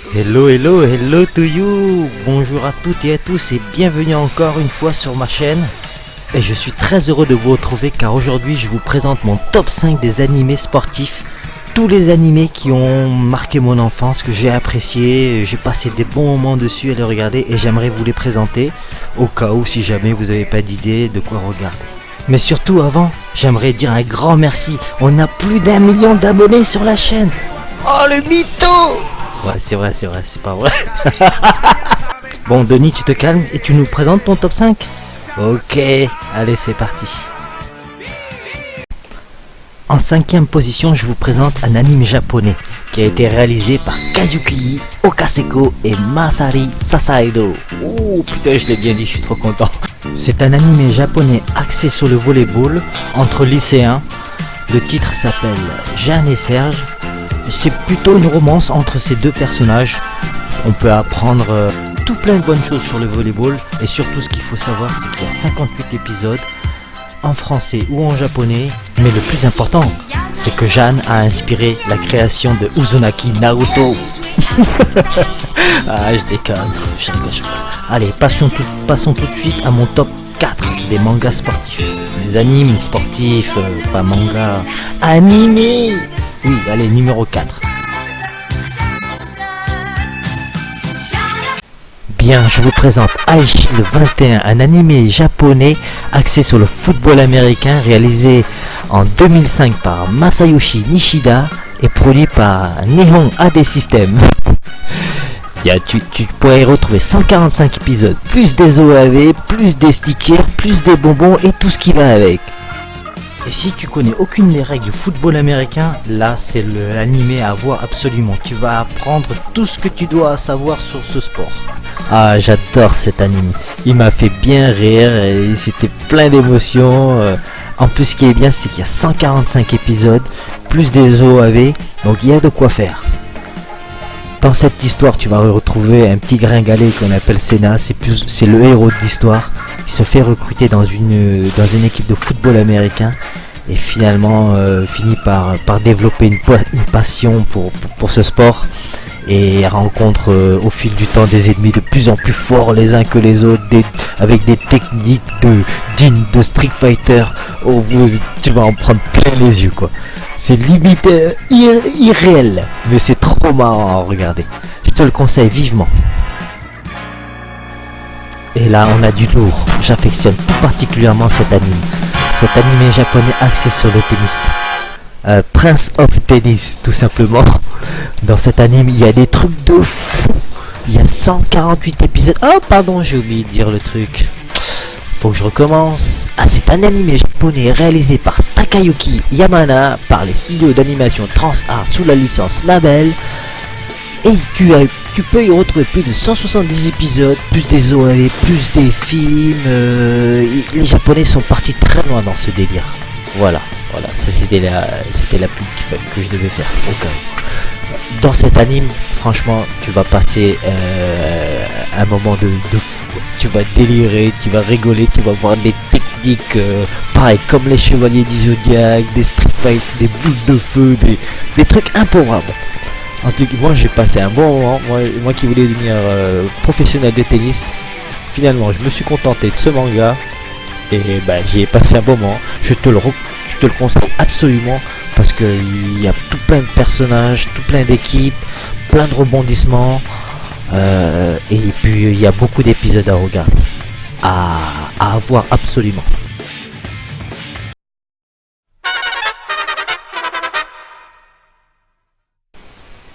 Hello, hello, hello to you. Bonjour à toutes et à tous et bienvenue encore une fois sur ma chaîne. Et je suis très heureux de vous retrouver car aujourd'hui je vous présente mon top 5 des animés sportifs. Tous les animés qui ont marqué mon enfance, que j'ai apprécié, j'ai passé des bons moments dessus à les regarder et j'aimerais vous les présenter au cas où si jamais vous n'avez pas d'idée de quoi regarder. Mais surtout avant, j'aimerais dire un grand merci. On a plus d'1 million d'abonnés sur la chaîne. Oh le mytho! Ouais, c'est vrai, c'est pas vrai. Bon, Denis, tu te calmes et tu nous présentes ton top 5? Ok, allez, c'est parti. En 5e position, je vous présente un anime japonais qui a été réalisé par Kazuki Okaseko et Masari Sasaido. Oh putain, je l'ai bien dit, je suis trop content. C'est un anime japonais axé sur le volleyball entre lycéens. Le titre s'appelle Jeanne et Serge. C'est plutôt une romance entre ces deux personnages. On peut apprendre tout plein de bonnes choses sur le volleyball. Et surtout ce qu'il faut savoir, c'est qu'il y a 58 épisodes en français ou en japonais. Mais le plus important, c'est que Jeanne a inspiré la création de Uzumaki Naruto. Ah, je déconne, je rigole. Allez, passons tout de suite à mon top 4 des mangas sportifs. Les animes sportifs, pas manga. Animés. Oui, allez, numéro 4. Bien, je vous présente Aichi le 21, un animé japonais axé sur le football américain, réalisé en 2005 par Masayoshi Nishida et produit par Nihon AD System. Tu pourrais y retrouver 145 épisodes, plus des OAV, plus des stickers, plus des bonbons et tout ce qui va avec. Et si tu connais aucune des règles du football américain, là c'est l'animé à voir absolument. Tu vas apprendre tout ce que tu dois savoir sur ce sport. Ah, j'adore cet anime. Il m'a fait bien rire et c'était plein d'émotions. En plus, ce qui est bien, c'est qu'il y a 145 épisodes, plus des OAV, donc il y a de quoi faire. Dans cette histoire, tu vas retrouver un petit gringalet qu'on appelle Senna. C'est le héros de l'histoire. Il se fait recruter dans une équipe de football américain et finalement finit par développer une passion pour ce sport et rencontre au fil du temps des ennemis de plus en plus forts les uns que les autres, avec des techniques dignes de Street Fighter. Oh, tu vas en prendre plein les yeux quoi. C'est limite irréel, mais c'est trop marrant à regarder. Je te le conseille vivement. Et là, on a du lourd. J'affectionne tout particulièrement cet anime. Cet anime japonais axé sur le tennis. Prince of Tennis, tout simplement. Dans cet anime, il y a des trucs de fou. Il y a 148 épisodes. Oh, pardon, j'ai oublié de dire le truc. Faut que je recommence. Ah, c'est un anime japonais réalisé par Takayuki Yamana par les studios d'animation TransArt sous la licence Mabel. Et tu peux y retrouver plus de 170 épisodes, plus des OAV, plus des films. Les Japonais sont partis très loin dans ce délire. Voilà, ça c'était la pub que je devais faire. Okay. Dans cet anime, franchement, tu vas passer un moment de fou. Tu vas délirer, tu vas rigoler, tu vas voir des techniques pareil comme les chevaliers du Zodiac, des street fight, des boules de feu, des trucs improbables. En tout cas, moi j'ai passé un bon moment. Moi qui voulais devenir professionnel de tennis, finalement je me suis contenté de ce manga et j'y ai passé un bon moment. Je te le conseille absolument parce qu'il y a tout plein de personnages, tout plein d'équipes, plein de rebondissements et puis il y a beaucoup d'épisodes à regarder, à avoir absolument.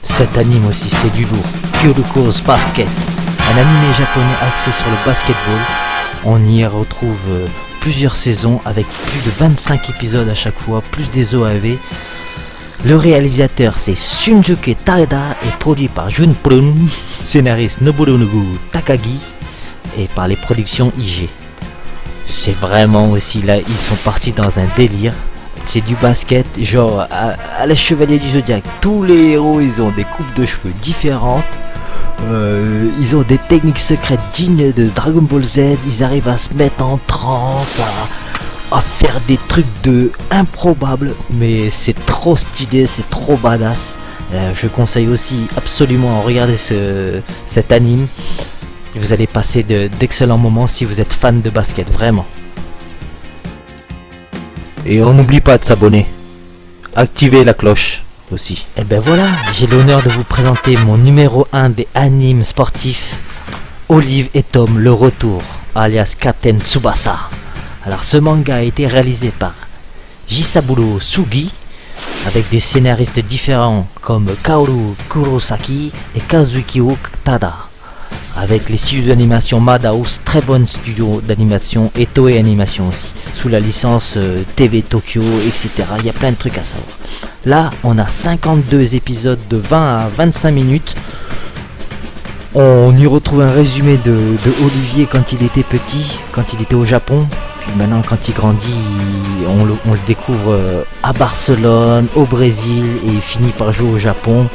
Cet anime aussi, c'est du lourd. Kuroko's Basket, un anime japonais axé sur le basketball. On y retrouve plusieurs saisons avec plus de 25 épisodes à chaque fois, plus des OAV. Le réalisateur c'est Shunsuke Taeda et produit par Junpun, scénariste Nobunobu Takagi et par les productions IG. C'est vraiment aussi là, ils sont partis dans un délire. C'est du basket, genre à la Chevalier du Zodiac. Tous les héros, ils ont des coupes de cheveux différentes. Ils ont des techniques secrètes dignes de Dragon Ball Z. Ils arrivent à se mettre en transe, à faire des trucs improbables. Mais c'est trop stylé, c'est trop badass. Je conseille aussi absolument à regarder cet anime. Vous allez passer d'excellents moments si vous êtes fan de basket, vraiment. Et on n'oublie pas de s'abonner. Activez la cloche aussi. Et ben voilà, j'ai l'honneur de vous présenter mon numéro 1 des animes sportifs, Olive et Tom, le retour, alias Captain Tsubasa. Alors ce manga a été réalisé par Jisaburo Sugi, avec des scénaristes différents comme Kaoru Kurosaki et Kazuki Okada, avec les studios d'animation Madhouse, très bonne studio d'animation, et Toei Animation aussi, sous la licence TV Tokyo, etc. Il y a plein de trucs à savoir. Là, on a 52 épisodes de 20 à 25 minutes. On y retrouve un résumé de Olivier quand il était petit, quand il était au Japon. Puis maintenant, quand il grandit, on le découvre à Barcelone, au Brésil, et il finit par jouer au Japon.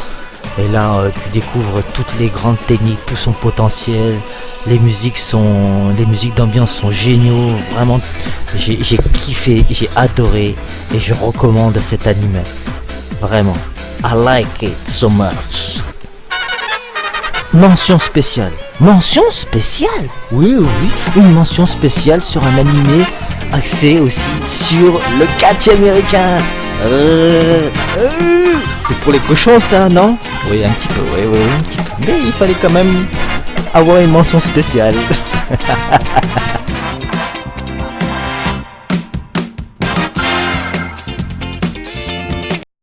Et là, tu découvres toutes les grandes techniques, tout son potentiel. Les musiques d'ambiance sont géniaux. Vraiment, j'ai kiffé, j'ai adoré, et je recommande cet anime. Vraiment, I like it so much. Mention spéciale. Mention spéciale? Oui, une mention spéciale sur un animé axé aussi sur le catch américain. C'est pour les cochons ça, non? Oui, un petit peu, oui, un petit peu. Mais il fallait quand même avoir une mention spéciale.